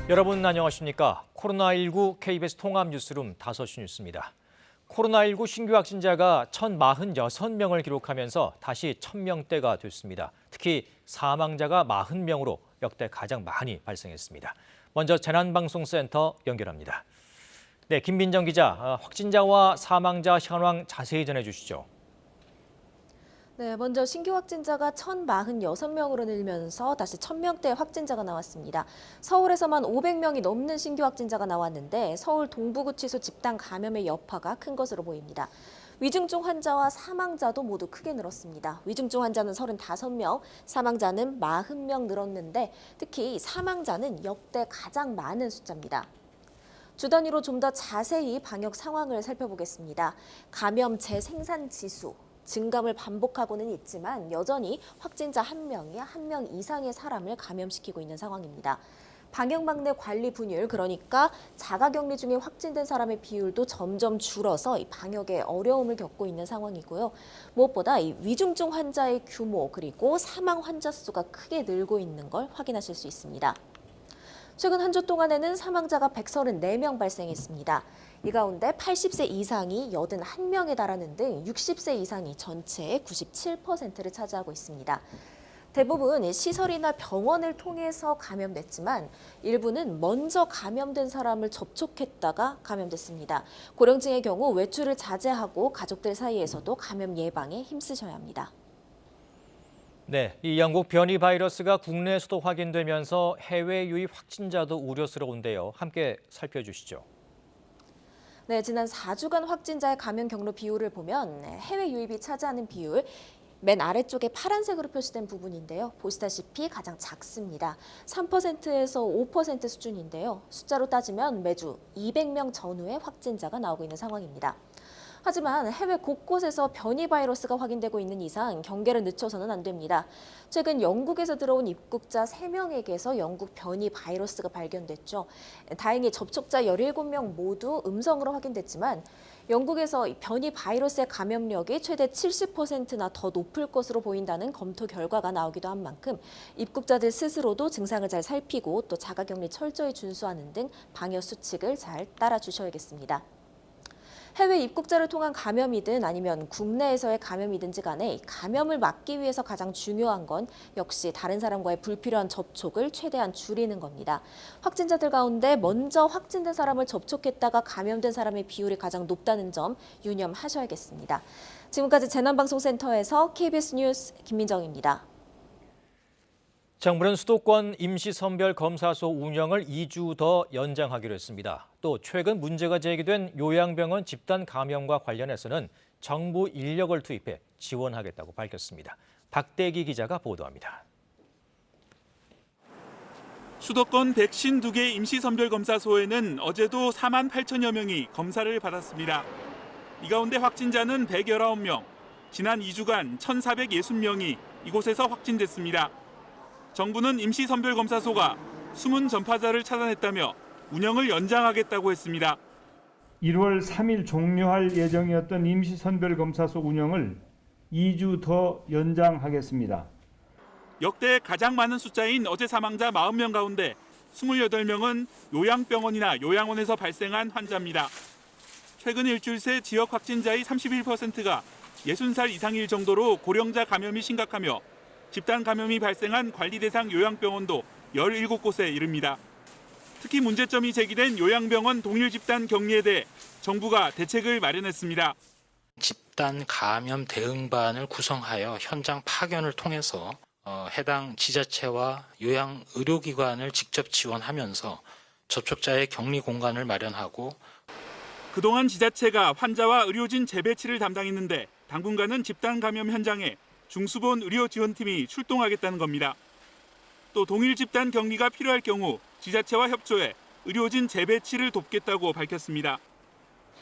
여러분 안녕하십니까? 코로나19 KBS 통합뉴스룸 5시 뉴스입니다. 코로나19 신규 확진자가 1,046명을 기록하면서 다시 1,000명대가 됐습니다. 특히 사망자가 40명으로 역대 가장 많이 발생했습니다. 먼저 재난방송센터 연결합니다. 네, 김민정 기자, 확진자와 사망자 현황 자세히 전해주시죠. 네, 먼저 신규 확진자가 1,046명으로 늘면서 다시 1,000명대 확진자가 나왔습니다. 서울에서만 500명이 넘는 신규 확진자가 나왔는데 서울 동부구치소 집단 감염의 여파가 큰 것으로 보입니다. 위중증 환자와 사망자도 모두 크게 늘었습니다. 위중증 환자는 35명, 사망자는 40명 늘었는데 특히 사망자는 역대 가장 많은 숫자입니다. 주 단위로 좀 더 자세히 방역 상황을 살펴보겠습니다. 감염 재생산 지수. 증감을 반복하고는 있지만 여전히 확진자 1명이 1명 이상의 사람을 감염시키고 있는 상황입니다. 방역망 내 관리 분율, 그러니까 자가격리 중에 확진된 사람의 비율도 점점 줄어서 이 방역에 어려움을 겪고 있는 상황이고요. 무엇보다 이 위중증 환자의 규모 그리고 사망 환자 수가 크게 늘고 있는 걸 확인하실 수 있습니다. 최근 한 주 동안에는 사망자가 134명 발생했습니다. 이 가운데 80세 이상이 81명에 달하는 등 60세 이상이 전체의 97%를 차지하고 있습니다. 대부분 시설이나 병원을 통해서 감염됐지만 일부는 먼저 감염된 사람을 접촉했다가 감염됐습니다. 고령층의 경우 외출을 자제하고 가족들 사이에서도 감염 예방에 힘쓰셔야 합니다. 네, 이 영국 변이 바이러스가 국내에서도 확인되면서 해외 유입 확진자도 우려스러운데요. 함께 살펴주시죠. 네, 지난 4주간 확진자의 감염 경로 비율을 보면 해외 유입이 차지하는 비율, 맨 아래쪽에 파란색으로 표시된 부분인데요. 보시다시피 가장 작습니다. 3%에서 5% 수준인데요. 숫자로 따지면 매주 200명 전후의 확진자가 나오고 있는 상황입니다. 하지만 해외 곳곳에서 변이 바이러스가 확인되고 있는 이상 경계를 늦춰서는 안 됩니다. 최근 영국에서 들어온 입국자 3명에게서 영국 변이 바이러스가 발견됐죠. 다행히 접촉자 17명 모두 음성으로 확인됐지만 영국에서 변이 바이러스의 감염력이 최대 70%나 더 높을 것으로 보인다는 검토 결과가 나오기도 한 만큼 입국자들 스스로도 증상을 잘 살피고 또 자가격리 철저히 준수하는 등 방역 수칙을 잘 따라주셔야겠습니다. 해외 입국자를 통한 감염이든 아니면 국내에서의 감염이든지 간에 감염을 막기 위해서 가장 중요한 건 역시 다른 사람과의 불필요한 접촉을 최대한 줄이는 겁니다. 확진자들 가운데 먼저 확진된 사람을 접촉했다가 감염된 사람의 비율이 가장 높다는 점 유념하셔야겠습니다. 지금까지 재난방송센터에서 KBS 뉴스 김민정입니다. 정부는 수도권 임시선별검사소 운영을 2주 더 연장하기로 했습니다. 또 최근 문제가 제기된 요양병원 집단 감염과 관련해서는 정부 인력을 투입해 지원하겠다고 밝혔습니다. 박대기 기자가 보도합니다. 수도권 152개 임시선별검사소에는 어제도 4만 8천여 명이 검사를 받았습니다. 이 가운데 확진자는 119명, 지난 2주간 1,460명이 이곳에서 확진됐습니다. 정부는 임시선별검사소가 숨은 전파자를 차단했다며 운영을 연장하겠다고 했습니다. 1월 3일 종료할 예정이었던 임시선별검사소 운영을 2주 더 연장하겠습니다. 역대 가장 많은 숫자인 어제 사망자 40명 가운데 28명은 요양병원이나 요양원에서 발생한 환자입니다. 최근 일주일 새 지역 확진자의 31%가 60살 이상일 정도로 고령자 감염이 심각하며 집단 감염이 발생한 관리 대상 요양병원도 17곳에 이릅니다. 특히 문제점이 제기된 요양병원 동일 집단 격리에 대해 정부가 대책을 마련했습니다. 집단 감염 대응반을 구성하여 현장 파견을 통해서 해당 지자체와 요양 의료기관을 직접 지원하면서 접촉자의 격리 공간을 마련하고 그동안 지자체가 환자와 의료진 재배치를 담당했는데 당분간은 집단 감염 현장에 중수본 의료지원팀이 출동하겠다는 겁니다. 또 동일 집단 격리가 필요할 경우 지자체와 협조해 의료진 재배치를 돕겠다고 밝혔습니다.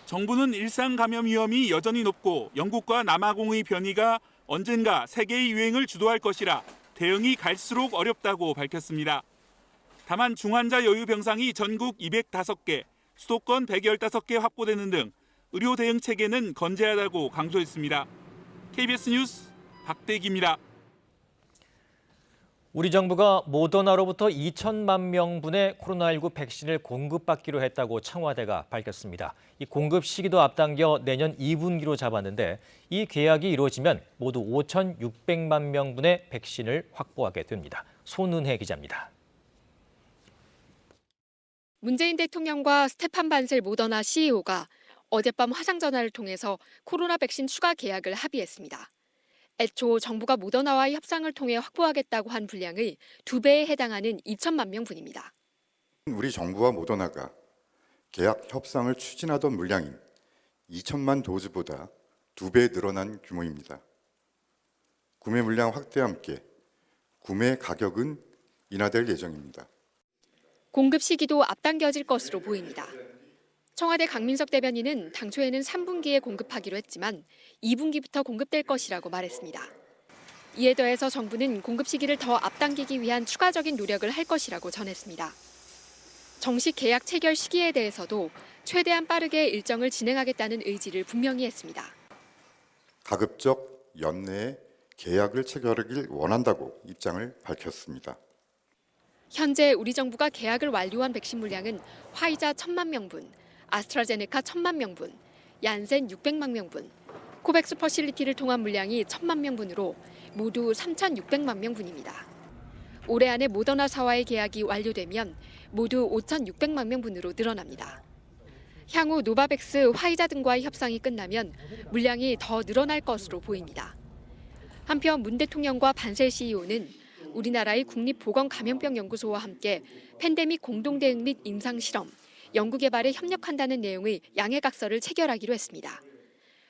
정부는 일상 감염 위험이 여전히 높고 영국과 남아공의 변이가 언젠가 세계의 유행을 주도할 것이라 대응이 갈수록 어렵다고 밝혔습니다. 다만 중환자 여유 병상이 전국 205개, 수도권 115개 확보되는 등 의료 대응 체계는 건재하다고 강조했습니다. KBS 뉴스 박대기입니다. 우리 정부가 모더나로부터 2천만 명분의 코로나19 백신을 공급받기로 했다고 청와대가 밝혔습니다. 이 공급 시기도 앞당겨 내년 2분기로 잡았는데 이 계약이 이루어지면 모두 5,600만 명분의 백신을 확보하게 됩니다. 손은혜 기자입니다. 문재인 대통령과 스테판 반셀 모더나 CEO가 어젯밤 화상전화를 통해서 코로나 백신 추가 계약을 합의했습니다. 애초 정부가 모더나와의 협상을 통해 확보하겠다고 한 분량의 2배에 해당하는 2천만 명분입니다. 우리 정부와 모더나가 계약 협상을 추진하던 물량인 2천만 도즈보다 2배 늘어난 규모입니다. 구매 물량 확대와 함께 구매 가격은 인하될 예정입니다. 공급 시기도 앞당겨질 것으로 보입니다. 청와대 강민석 대변인은 당초에는 3분기에 공급하기로 했지만 2분기부터 공급될 것이라고 말했습니다. 이에 더해서 정부는 공급 시기를 더 앞당기기 위한 추가적인 노력을 할 것이라고 전했습니다. 정식 계약 체결 시기에 대해서도 최대한 빠르게 일정을 진행하겠다는 의지를 분명히 했습니다. 가급적 연내에 계약을 체결하길 원한다고 입장을 밝혔습니다. 현재 우리 정부가 계약을 완료한 백신 물량은 화이자 1,000만 명분, 아스트라제네카 1,000만 명분, 얀센 600만 명분, 코백스 퍼실리티를 통한 물량이 1,000만 명분으로 모두 3,600만 명분입니다. 올해 안에 모더나사와의 계약이 완료되면 모두 5,600만 명분으로 늘어납니다. 향후 노바백스, 화이자 등과의 협상이 끝나면 물량이 더 늘어날 것으로 보입니다. 한편 문 대통령과 반셀 CEO는 우리나라의 국립보건감염병연구소와 함께 팬데믹 공동대응 및 임상실험, 연구개발에 협력한다는 내용의 양해각서를 체결하기로 했습니다.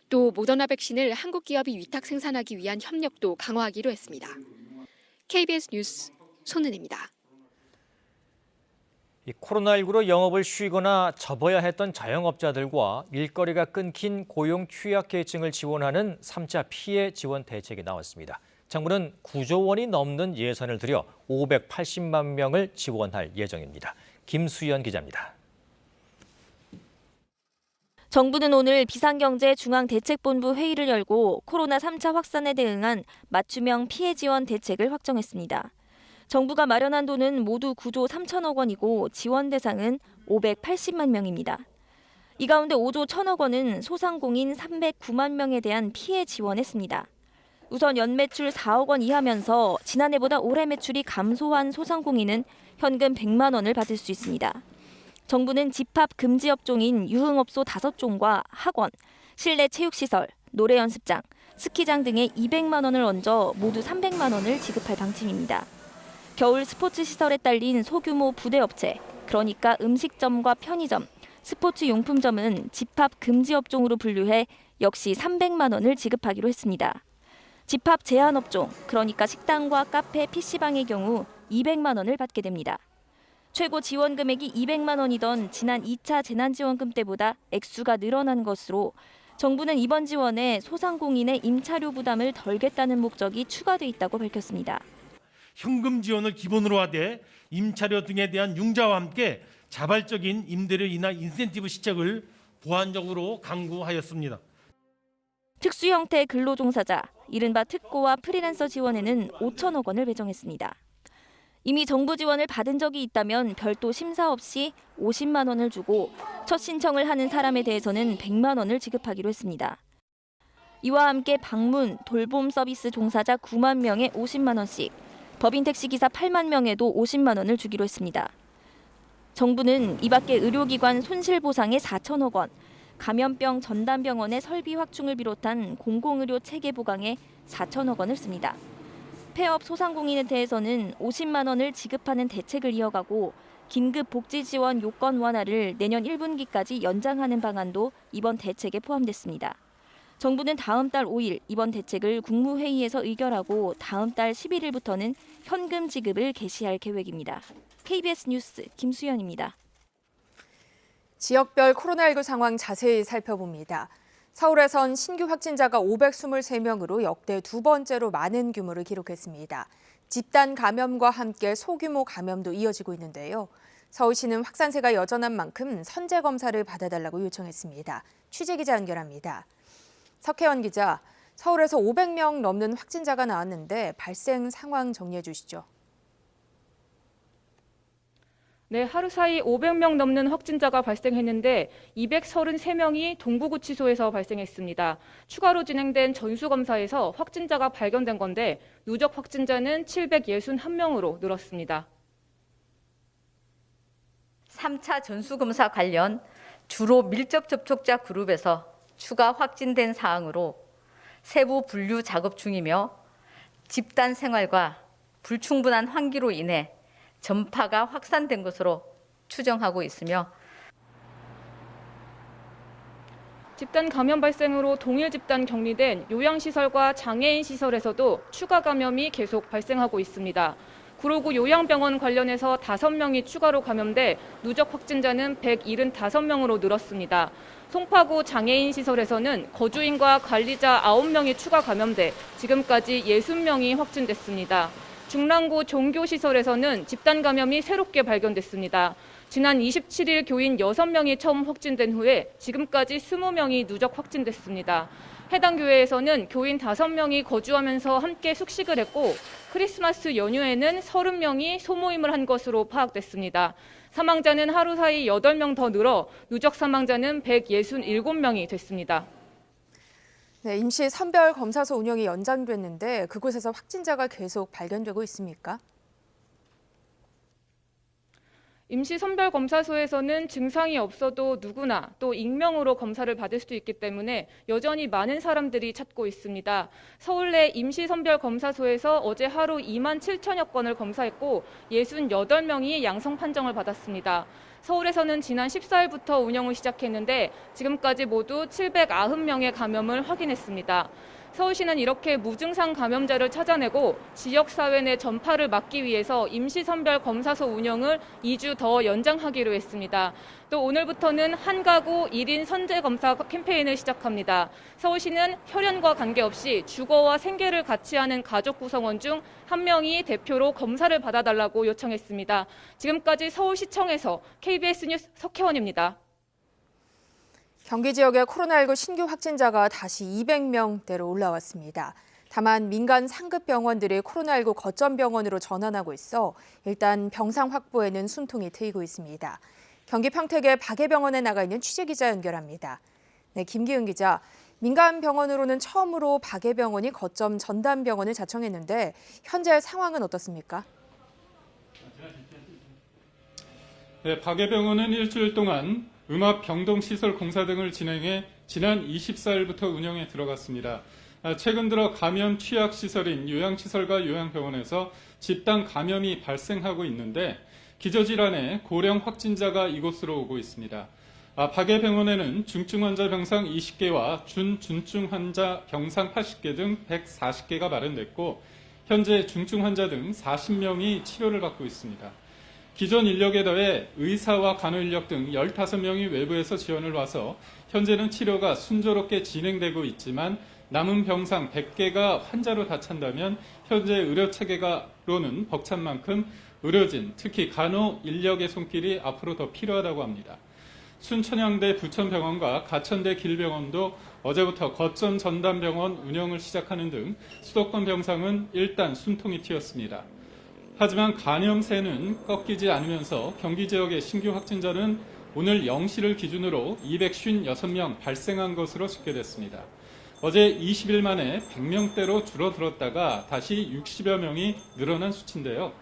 또 모더나 백신을 한국 기업이 위탁 생산하기 위한 협력도 강화하기로 했습니다. KBS 뉴스 손은혜입니다. 코로나19로 영업을 쉬거나 접어야 했던 자영업자들과 일거리가 끊긴 고용 취약계층을 지원하는 3차 피해 지원 대책이 나왔습니다. 정부는 9조 원이 넘는 예산을 들여 580만 명을 지원할 예정입니다. 김수연 기자입니다. 정부는 오늘 비상경제중앙대책본부 회의를 열고 코로나 3차 확산에 대응한 맞춤형 피해 지원 대책을 확정했습니다. 정부가 마련한 돈은 모두 9조 3천억 원이고 지원 대상은 580만 명입니다. 이 가운데 5조 1천억 원은 소상공인 309만 명에 대한 피해 지원했습니다. 우선 연매출 4억 원 이하면서 지난해보다 올해 매출이 감소한 소상공인은 현금 100만 원을 받을 수 있습니다. 정부는 집합 금지 업종인 유흥업소 5종과 학원, 실내 체육시설, 노래연습장, 스키장 등에 200만 원을 얹어 모두 300만 원을 지급할 방침입니다. 겨울 스포츠 시설에 딸린 소규모 부대업체, 그러니까 음식점과 편의점, 스포츠 용품점은 집합 금지 업종으로 분류해 역시 300만 원을 지급하기로 했습니다. 집합 제한 업종, 그러니까 식당과 카페, PC방의 경우 200만 원을 받게 됩니다. 최고 지원 금액이 200만 원이던 지난 2차 재난지원금 때보다 액수가 늘어난 것으로 정부는 이번 지원에 소상공인의 임차료 부담을 덜겠다는 목적이 추가돼 있다고 밝혔습니다. 현금 지원을 기본으로 하되 임차료 등에 대한 융자와 함께 자발적인 임대료 인하 인센티브 시책을 보완적으로 강구하였습니다. 특수 형태 근로종사자, 이른바 특고와 프리랜서 지원에는 5천억 원을 배정했습니다. 이미 정부 지원을 받은 적이 있다면 별도 심사 없이 50만 원을 주고 첫 신청을 하는 사람에 대해서는 100만 원을 지급하기로 했습니다. 이와 함께 방문, 돌봄 서비스 종사자 9만 명에 50만 원씩, 법인 택시기사 8만 명에도 50만 원을 주기로 했습니다. 정부는 이 밖에 의료기관 손실보상에 4천억 원, 감염병 전담병원의 설비 확충을 비롯한 공공의료 체계 보강에 4천억 원을 씁니다. 폐업 소상공인에 대해서는 50만 원을 지급하는 대책을 이어가고 긴급 복지 지원 요건 완화를 내년 1분기까지 연장하는 방안도 이번 대책에 포함됐습니다. 정부는 다음 달 5일 이번 대책을 국무회의에서 의결하고 다음 달 11일부터는 현금 지급을 개시할 계획입니다. KBS 뉴스 김수연입니다. 지역별 코로나19 상황 자세히 살펴봅니다. 서울에선 신규 확진자가 523명으로 역대 두 번째로 많은 규모를 기록했습니다. 집단 감염과 함께 소규모 감염도 이어지고 있는데요. 서울시는 확산세가 여전한 만큼 선제 검사를 받아달라고 요청했습니다. 취재기자 연결합니다. 석혜원 기자, 서울에서 500명 넘는 확진자가 나왔는데 발생 상황 정리해 주시죠. 네, 하루 사이 500명 넘는 확진자가 발생했는데 233명이 동부구치소에서 발생했습니다. 추가로 진행된 전수검사에서 확진자가 발견된 건데 누적 확진자는 761명으로 늘었습니다. 3차 전수검사 관련 주로 밀접 접촉자 그룹에서 추가 확진된 사항으로 세부 분류 작업 중이며 집단 생활과 불충분한 환기로 인해 전파가 확산된 것으로 추정하고 있으며 집단 감염 발생으로 동일 집단 격리된 요양시설과 장애인 시설에서도 추가 감염이 계속 발생하고 있습니다. 구로구 요양병원 관련해서 5명이 추가로 감염돼 누적 확진자는 175명으로 늘었습니다. 송파구 장애인 시설에서는 거주인과 관리자 9명이 추가 감염돼 지금까지 60명이 확진됐습니다. 중랑구 종교시설에서는 집단 감염이 새롭게 발견됐습니다. 지난 27일 교인 6명이 처음 확진된 후에 지금까지 20명이 누적 확진됐습니다. 해당 교회에서는 교인 5명이 거주하면서 함께 숙식을 했고 크리스마스 연휴에는 30명이 소모임을 한 것으로 파악됐습니다. 사망자는 하루 사이 8명 더 늘어 누적 사망자는 167명이 됐습니다. 네, 임시 선별검사소 운영이 연장됐는데 그곳에서 확진자가 계속 발견되고 있습니까? 임시 선별검사소에서는 증상이 없어도 누구나 또 익명으로 검사를 받을 수 있기 때문에 여전히 많은 사람들이 찾고 있습니다. 서울 내 임시 선별검사소에서 어제 하루 2만 7천여 건을 검사했고 68명이 양성 판정을 받았습니다. 서울에서는 지난 14일부터 운영을 시작했는데 지금까지 모두 790명의 감염을 확인했습니다. 서울시는 이렇게 무증상 감염자를 찾아내고 지역사회 내 전파를 막기 위해서 임시선별검사소 운영을 2주 더 연장하기로 했습니다. 또 오늘부터는 한 가구 1인 선제검사 캠페인을 시작합니다. 서울시는 혈연과 관계없이 주거와 생계를 같이 하는 가족 구성원 중 한 명이 대표로 검사를 받아달라고 요청했습니다. 지금까지 서울시청에서 KBS 뉴스 석혜원입니다. 경기 지역의 코로나19 신규 확진자가 다시 200명대로 올라왔습니다. 다만 민간 상급 병원들이 코로나19 거점 병원으로 전환하고 있어 일단 병상 확보에는 숨통이 트이고 있습니다. 경기 평택의 박예병원에 나가 있는 취재기자 연결합니다. 네, 김기은 기자. 민간 병원으로는 처음으로 박예병원이 거점 전담병원을 자청했는데 현재 상황은 어떻습니까? 네, 박예병원은 일주일 동안 음압 병동시설 공사 등을 진행해 지난 24일부터 운영에 들어갔습니다. 최근 들어 감염 취약시설인 요양시설과 요양병원에서 집단 감염이 발생하고 있는데 기저질환의 고령 확진자가 이곳으로 오고 있습니다. 박예병원에는 중증 환자 병상 20개와 준중증 환자 병상 80개 등 140개가 마련됐고 현재 중증 환자 등 40명이 치료를 받고 있습니다. 기존 인력에 더해 의사와 간호인력 등 15명이 외부에서 지원을 와서 현재는 치료가 순조롭게 진행되고 있지만 남은 병상 100개가 환자로 다 찬다면 현재 의료체계로는 벅찬 만큼 의료진, 특히 간호 인력의 손길이 앞으로 더 필요하다고 합니다. 순천향대 부천병원과 가천대 길병원도 어제부터 거점 전담병원 운영을 시작하는 등 수도권 병상은 일단 숨통이 튀었습니다. 하지만 감염세는 꺾이지 않으면서 경기 지역의 신규 확진자는 오늘 0시를 기준으로 256명 발생한 것으로 집계됐습니다. 어제 20일 만에 100명대로 줄어들었다가 다시 60여 명이 늘어난 수치인데요.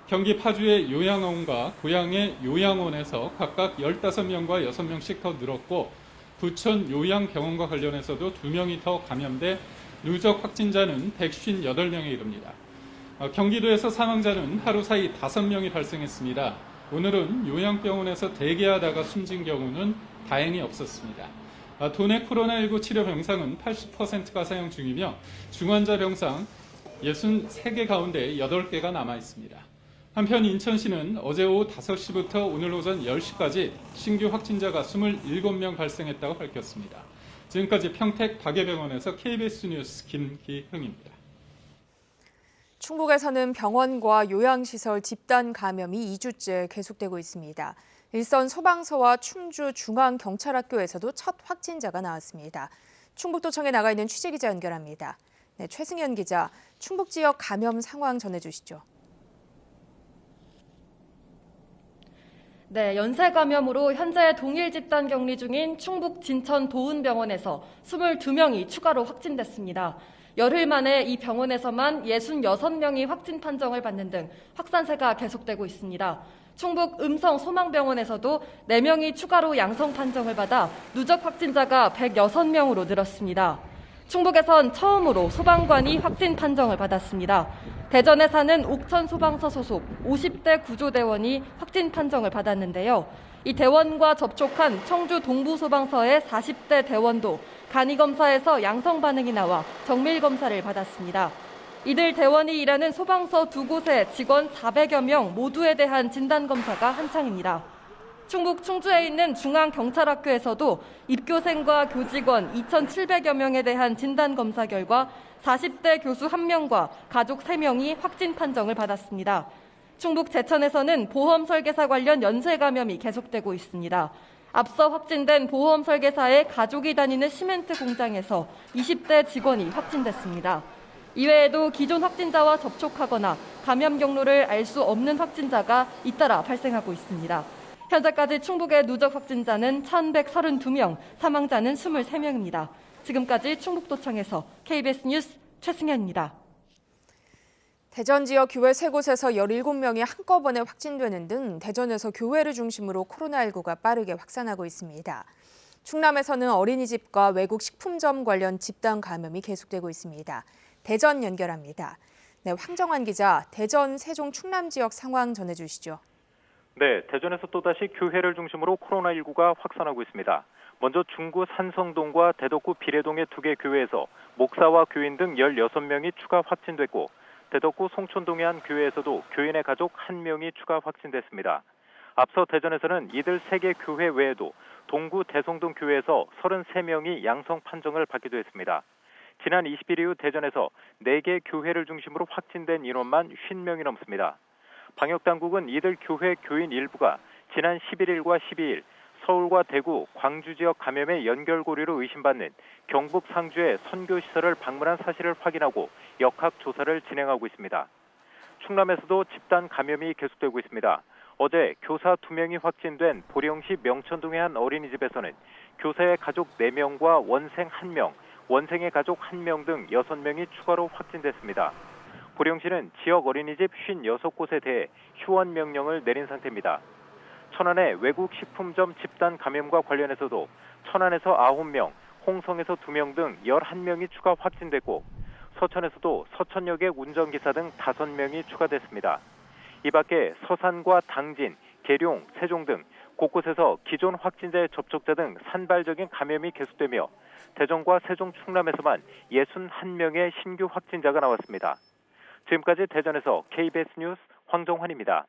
경기 파주의 요양원과 고양의 요양원에서 각각 15명과 6명씩 더 늘었고 부천 요양병원과 관련해서도 2명이 더 감염돼 누적 확진자는 158명에 이릅니다. 경기도에서 사망자는 하루 사이 5명이 발생했습니다. 오늘은 요양병원에서 대기하다가 숨진 경우는 다행히 없었습니다. 도내 코로나19 치료 병상은 80%가 사용 중이며 중환자 병상 63개 가운데 8개가 남아 있습니다. 한편 인천시는 어제 오후 5시부터 오늘 오전 10시까지 신규 확진자가 27명 발생했다고 밝혔습니다. 지금까지 평택 박예병원에서 KBS 뉴스 김기흥입니다. 충북에서는 병원과 요양시설 집단 감염이 2주째 계속되고 있습니다. 일선 소방서와 충주 중앙경찰학교에서도 첫 확진자가 나왔습니다. 충북도청에 나가 있는 취재기자 연결합니다. 네, 최승현 기자, 충북 지역 감염 상황 전해주시죠. 네, 연쇄 감염으로 현재 동일 집단 격리 중인 충북 진천 도은병원에서 22명이 추가로 확진됐습니다. 열흘 만에 이 병원에서만 66명이 확진 판정을 받는 등 확산세가 계속되고 있습니다. 충북 음성 소망병원에서도 4명이 추가로 양성 판정을 받아 누적 확진자가 106명으로 늘었습니다. 충북에선 처음으로 소방관이 확진 판정을 받았습니다. 대전에 사는 옥천 소방서 소속 50대 구조대원이 확진 판정을 받았는데요. 이 대원과 접촉한 청주 동부소방서의 40대 대원도 간이검사에서 양성 반응이 나와 정밀검사를 받았습니다. 이들 대원이 일하는 소방서 2곳의 직원 400여 명 모두에 대한 진단검사가 한창입니다. 충북 충주에 있는 중앙경찰학교에서도 입교생과 교직원 2,700여 명에 대한 진단검사 결과 40대 교수 1명과 가족 3명이 확진 판정을 받았습니다. 충북 제천에서는 보험 설계사 관련 연쇄 감염이 계속되고 있습니다. 앞서 확진된 보험 설계사의 가족이 다니는 시멘트 공장에서 20대 직원이 확진됐습니다. 이외에도 기존 확진자와 접촉하거나 감염 경로를 알 수 없는 확진자가 잇따라 발생하고 있습니다. 현재까지 충북의 누적 확진자는 1,132명, 사망자는 23명입니다. 지금까지 충북도청에서 KBS 뉴스 최승현입니다. 대전 지역 교회 3곳에서 17명이 한꺼번에 확진되는 등 대전에서 교회를 중심으로 코로나19가 빠르게 확산하고 있습니다. 충남에서는 어린이집과 외국 식품점 관련 집단 감염이 계속되고 있습니다. 대전 연결합니다. 네, 황정환 기자, 대전, 세종, 충남 지역 상황 전해주시죠. 네, 대전에서 또다시 교회를 중심으로 코로나19가 확산하고 있습니다. 먼저 중구 산성동과 대덕구 비례동의 2개 교회에서 목사와 교인 등 16명이 추가 확진됐고 대덕구 송촌동의 한 교회에서도 교인의 가족 1명이 추가 확진됐습니다. 앞서 대전에서는 이들 3개 교회 외에도 동구 대성동 교회에서 33명이 양성 판정을 받기도 했습니다. 지난 20일 이후 대전에서 4개 교회를 중심으로 확진된 인원만 50명이 넘습니다. 방역당국은 이들 교회 교인 일부가 지난 11일과 12일 서울과 대구, 광주 지역 감염의 연결고리로 의심받는 경북 상주의 선교시설을 방문한 사실을 확인하고 역학조사를 진행하고 있습니다. 충남에서도 집단 감염이 계속되고 있습니다. 어제 교사 2명이 확진된 보령시 명천동의 한 어린이집에서는 교사의 가족 4명과 원생 1명, 원생의 가족 1명 등 6명이 추가로 확진됐습니다. 보령시는 지역 어린이집 56곳에 대해 휴원 명령을 내린 상태입니다. 천안의 외국 식품점 집단 감염과 관련해서도 천안에서 9명, 홍성에서 2명 등 11명이 추가 확진됐고 서천에서도 서천역의 운전기사 등 5명이 추가됐습니다. 이 밖에 서산과 당진, 계룡, 세종 등 곳곳에서 기존 확진자의 접촉자 등 산발적인 감염이 계속되며 대전과 세종, 충남에서만 61명의 신규 확진자가 나왔습니다. 지금까지 대전에서 KBS 뉴스 황정환입니다.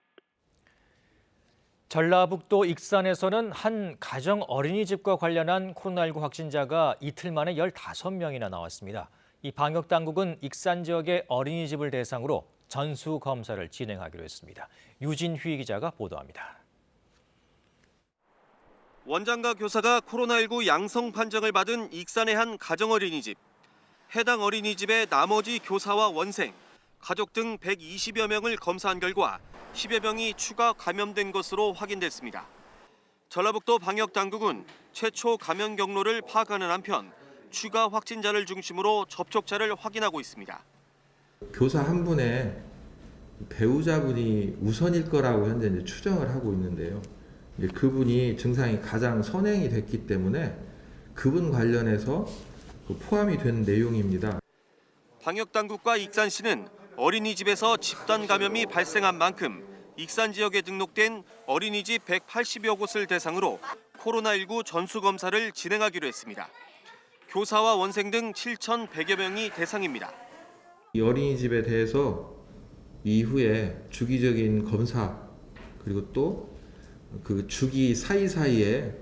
전라북도 익산에서는 한 가정 어린이집과 관련한 코로나19 확진자가 이틀 만에 15명이나 나왔습니다. 이 방역당국은 익산 지역의 어린이집을 대상으로 전수검사를 진행하기로 했습니다. 유진휘 기자가 보도합니다. 원장과 교사가 코로나19 양성 판정을 받은 익산의 한 가정 어린이집. 해당 어린이집의 나머지 교사와 원생, 가족 등 120여 명을 검사한 결과 10여 명이 추가 감염된 것으로 확인됐습니다. 전라북도 방역당국은 최초 감염 경로를 파악하는 한편 추가 확진자를 중심으로 접촉자를 확인하고 있습니다. 교사 한 분의 배우자분이 우선일 거라고 현재 이제 추정을 하고 있는데요. 이제 그분이 증상이 가장 선행이 됐기 때문에 그분 관련해서 포함이 된 내용입니다. 방역당국과 익산시는 어린이집에서 집단 감염이 발생한 만큼 익산 지역에 등록된 어린이집 180여 곳을 대상으로 코로나19 전수검사를 진행하기로 했습니다. 교사와 원생 등 7,100여 명이 대상입니다. 이 어린이집에 대해서 이후에 주기적인 검사 그리고 또 그 주기 사이사이에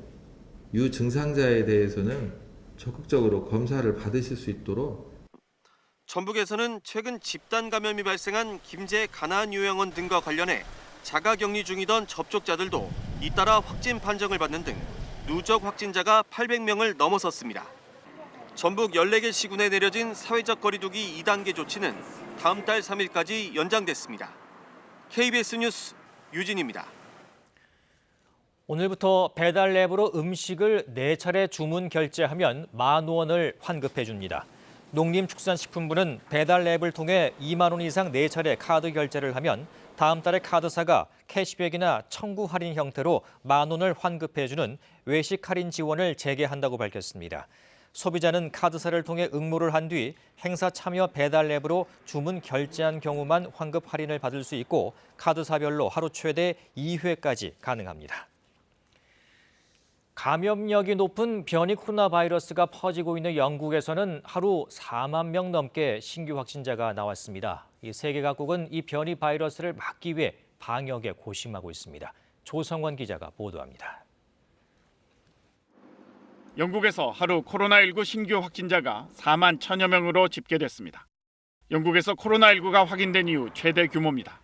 유증상자에 대해서는 적극적으로 검사를 받으실 수 있도록 전북에서는 최근 집단 감염이 발생한 김제 가나안 요양원 등과 관련해 자가격리 중이던 접촉자들도 잇따라 확진 판정을 받는 등 누적 확진자가 800명을 넘어섰습니다. 전북 14개 시군에 내려진 사회적 거리두기 2단계 조치는 다음 달 3일까지 연장됐습니다. KBS 뉴스 유진입니다. 오늘부터 배달 앱으로 음식을 4차례 주문 결제하면 10,000원을 환급해 줍니다. 농림축산식품부는 배달 앱을 통해 2만 원 이상 4차례 카드 결제를 하면 다음 달에 카드사가 캐시백이나 청구 할인 형태로 10,000원을 환급해 주는 외식 할인 지원을 재개한다고 밝혔습니다. 소비자는 카드사를 통해 응모를 한 뒤 행사 참여 배달 앱으로 주문 결제한 경우만 환급 할인을 받을 수 있고 카드사별로 하루 최대 2회까지 가능합니다. 감염력이 높은 변이 코로나 바이러스가 퍼지고 있는 영국에서는 하루 4만 명 넘게 신규 확진자가 나왔습니다. 이 세계 각국은 이 변이 바이러스를 막기 위해 방역에 고심하고 있습니다. 조성원 기자가 보도합니다. 영국에서 하루 코로나19 신규 확진자가 4만 1,000여 명으로 집계됐습니다. 영국에서 코로나19가 확인된 이후 최대 규모입니다.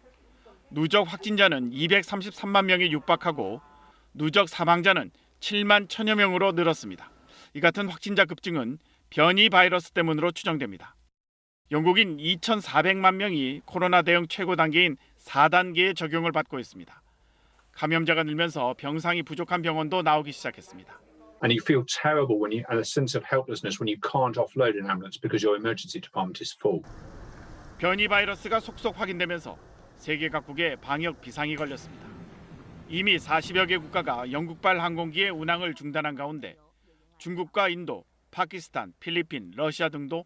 누적 확진자는 233만 명이 육박하고 누적 사망자는 7만 1,000여 명으로 늘었습니다. 이 같은 확진자 급증은 변이 바이러스 때문으로 추정됩니다. 영국인 2,400만 명이 코로나 대응 최고 단계인 4단계의 적용을 받고 있습니다. 감염자가 늘면서 병상이 부족한 병원도 나오기 시작했습니다. And you feel terrible when you and a sense of helplessness when you can't offload an ambulance because your emergency department is full. 변이 바이러스가 속속 확인되면서 세계 각국에 방역 비상이 걸렸습니다. 이미 40여 개 국가가 영국발 항공기의 운항을 중단한 가운데 중국과 인도, 파키스탄, 필리핀, 러시아 등도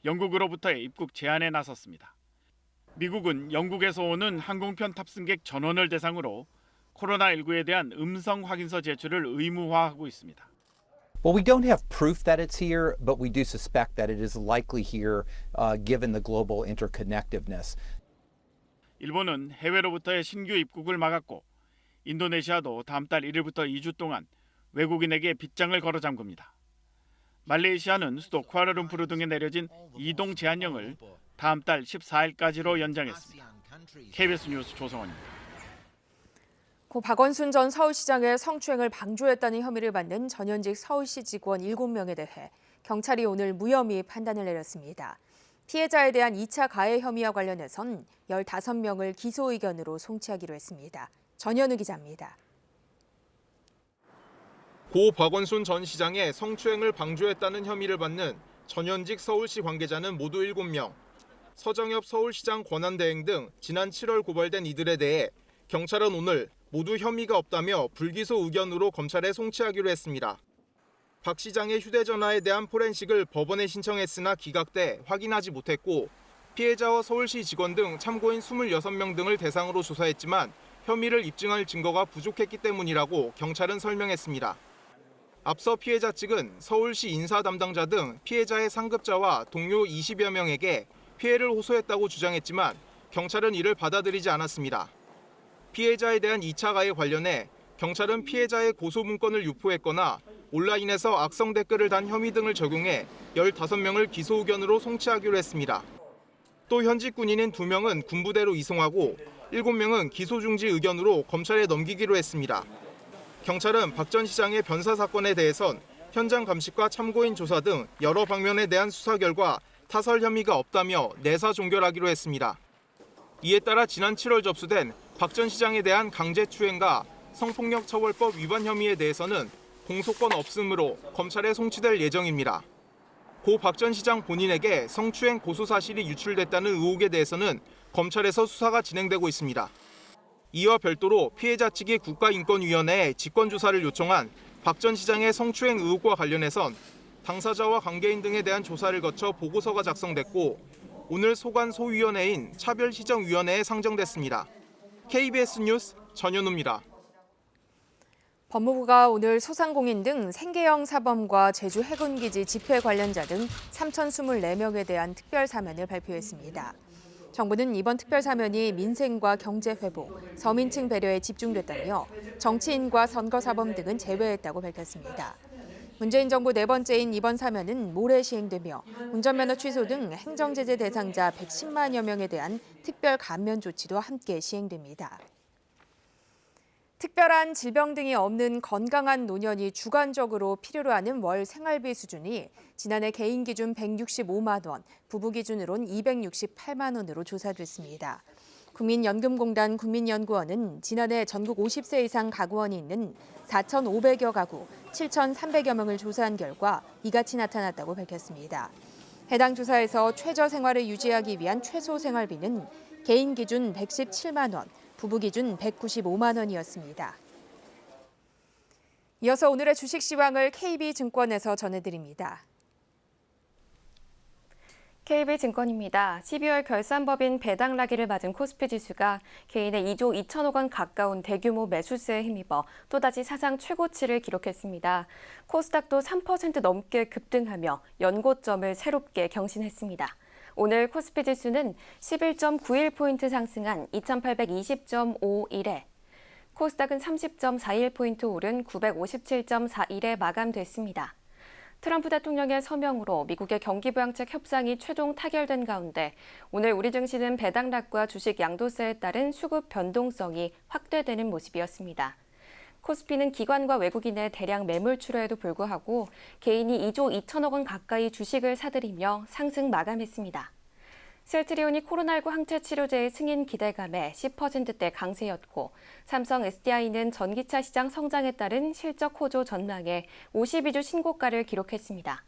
영국으로부터의 입국 제한에 나섰습니다. 미국은 영국에서 오는 항공편 탑승객 전원을 대상으로 코로나19에 대한 음성 확인서 제출을 의무화하고 있습니다. Well, we don't have proof that it's here, but we do suspect that it is likely here, given the global interconnectedness. 일본은 해외로부터의 신규 입국을 막았고 인도네시아도 다음 달 1일부터 2주 동안 외국인에게 빗장을 걸어 잠굽니다. 말레이시아는 수도 쿠알라룸푸르 등에 내려진 이동 제한령을 다음 달 14일까지로 연장했습니다. KBS 뉴스 조성원입니다. 고 박원순 전 서울시장의 성추행을 방조했다는 혐의를 받는 전현직 서울시 직원 7명에 대해 경찰이 오늘 무혐의 판단을 내렸습니다. 피해자에 대한 2차 가해 혐의와 관련해선 15명을 기소 의견으로 송치하기로 했습니다. 전현우 기자입니다. 고 박원순 전 시장의 성추행을 방조했다는 혐의를 받는 전현직 서울시 관계자는 모두 7명. 서정엽 서울시장 권한대행 등 지난 7월 고발된 이들에 대해 경찰은 오늘 모두 혐의가 없다며 불기소 의견으로 검찰에 송치하기로 했습니다. 박 시장의 휴대전화에 대한 포렌식을 법원에 신청했으나 기각돼 확인하지 못했고 피해자와 서울시 직원 등 참고인 26명 등을 대상으로 조사했지만 혐의를 입증할 증거가 부족했기 때문이라고 경찰은 설명했습니다. 앞서 피해자 측은 서울시 인사 담당자 등 피해자의 상급자와 동료 20여 명에게 피해를 호소했다고 주장했지만 경찰은 이를 받아들이지 않았습니다. 피해자에 대한 2차 가해 관련해 경찰은 피해자의 고소 문건을 유포했거나 온라인에서 악성 댓글을 단 혐의 등을 적용해 15명을 기소 의견으로 송치하기로 했습니다. 또 현직 군인인 2명은 군부대로 이송하고 7명은 기소 중지 의견으로 검찰에 넘기기로 했습니다. 경찰은 박 전 시장의 변사 사건에 대해선 현장 감식과 참고인 조사 등 여러 방면에 대한 수사 결과 타살 혐의가 없다며 내사 종결하기로 했습니다. 이에 따라 지난 7월 접수된 박 전 시장에 대한 강제추행과 성폭력처벌법 위반 혐의에 대해서는 공소권 없음으로 검찰에 송치될 예정입니다. 고 박 전 시장 본인에게 성추행 고소 사실이 유출됐다는 의혹에 대해서는 검찰에서 수사가 진행되고 있습니다. 이와 별도로 피해자 측이 국가인권위원회에 직권조사를 요청한 박 전 시장의 성추행 의혹과 관련해선 당사자와 관계인 등에 대한 조사를 거쳐 보고서가 작성됐고 오늘 소관 소위원회인 차별시정위원회에 상정됐습니다. KBS 뉴스 전현우입니다. 법무부가 오늘 소상공인 등 생계형 사범과 제주 해군기지 집회 관련자 등 3,024명에 대한 특별 사면을 발표했습니다. 정부는 이번 특별 사면이 민생과 경제 회복, 서민층 배려에 집중됐다며 정치인과 선거사범 등은 제외했다고 밝혔습니다. 문재인 정부 네 번째인 이번 사면은 모레 시행되며 운전면허 취소 등 행정제재 대상자 110만여 명에 대한 특별 감면 조치도 함께 시행됩니다. 특별한 질병 등이 없는 건강한 노년이 주관적으로 필요로 하는 월 생활비 수준이 지난해 개인 기준 165만 원, 부부 기준으론 268만 원으로 조사됐습니다. 국민연금공단 국민연구원은 지난해 전국 50세 이상 가구원이 있는 4,500여 가구 7,300여 명을 조사한 결과 이같이 나타났다고 밝혔습니다. 해당 조사에서 최저 생활을 유지하기 위한 최소 생활비는 개인 기준 117만 원, 부부 기준 195만 원이었습니다. 이어서 오늘의 주식 시황을 KB증권에서 전해드립니다. KB증권입니다. 12월 결산법인 배당라기를 맞은 코스피 지수가 개인의 2조 2천억 원 가까운 대규모 매수세에 힘입어 또다시 사상 최고치를 기록했습니다. 코스닥도 3% 넘게 급등하며 연고점을 새롭게 경신했습니다. 오늘 코스피 지수는 11.91포인트 상승한 2820.51에 코스닥은 30.41포인트 오른 957.41에 마감됐습니다. 트럼프 대통령의 서명으로 미국의 경기부양책 협상이 최종 타결된 가운데 오늘 우리 증시는 배당락과 주식 양도세에 따른 수급 변동성이 확대되는 모습이었습니다. 코스피는 기관과 외국인의 대량 매물 출회에도 불구하고 개인이 2조 2천억 원 가까이 주식을 사들이며 상승 마감했습니다. 셀트리온이 코로나19 항체 치료제의 승인 기대감에 10%대 강세였고 삼성 SDI는 전기차 시장 성장에 따른 실적 호조 전망에 52주 신고가를 기록했습니다.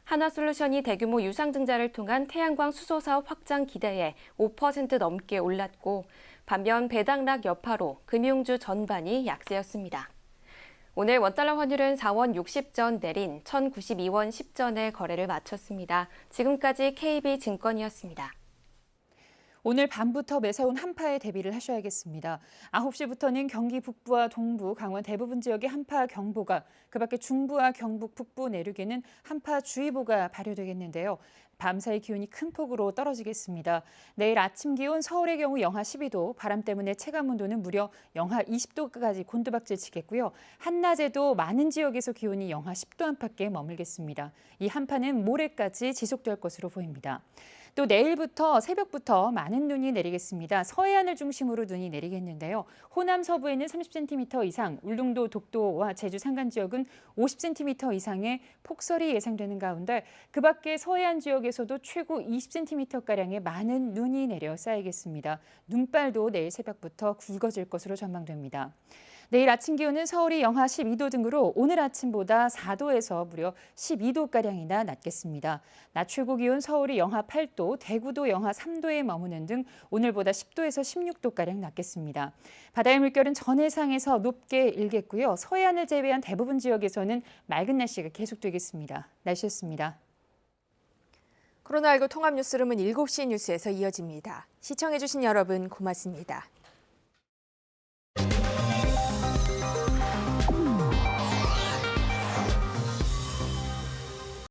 한화솔루션이 대규모 유상증자를 통한 태양광 수소 사업 확장 기대에 5% 넘게 올랐고 반면 배당락 여파로 금융주 전반이 약세였습니다. 오늘 원달러 환율은 4원 60전 내린 1,092원 10전에 거래를 마쳤습니다. 지금까지 KB증권이었습니다. 오늘 밤부터 매서운 한파에 대비를 하셔야겠습니다. 9시부터는 경기 북부와 동부, 강원 대부분 지역에 한파 경보가, 그밖에 중부와 경북 북부 내륙에는 한파주의보가 발효되겠는데요. 밤사이 기온이 큰 폭으로 떨어지겠습니다. 내일 아침 기온 서울의 경우 영하 12도, 바람 때문에 체감온도는 무려 영하 20도까지 곤두박질 치겠고요. 한낮에도 많은 지역에서 기온이 영하 10도 안팎에 머물겠습니다. 이 한파는 모레까지 지속될 것으로 보입니다. 또 내일부터 새벽부터 많은 눈이 내리겠습니다. 서해안을 중심으로 눈이 내리겠는데요. 호남 서부에는 30cm 이상, 울릉도, 독도와 제주 산간 지역은 50cm 이상의 폭설이 예상되는 가운데 그 밖에 서해안 지역에서도 최고 20cm가량의 많은 눈이 내려 쌓이겠습니다. 눈발도 내일 새벽부터 굵어질 것으로 전망됩니다. 내일 아침 기온은 서울이 영하 12도 등으로 오늘 아침보다 4도에서 무려 12도가량이나 낮겠습니다. 낮 최고 기온 서울이 영하 8도, 대구도 영하 3도에 머무는 등 오늘보다 10도에서 16도가량 낮겠습니다. 바다의 물결은 전해상에서 높게 일겠고요. 서해안을 제외한 대부분 지역에서는 맑은 날씨가 계속되겠습니다. 날씨였습니다. 코로나19 통합 뉴스룸은 7시 뉴스에서 이어집니다. 시청해주신 여러분 고맙습니다.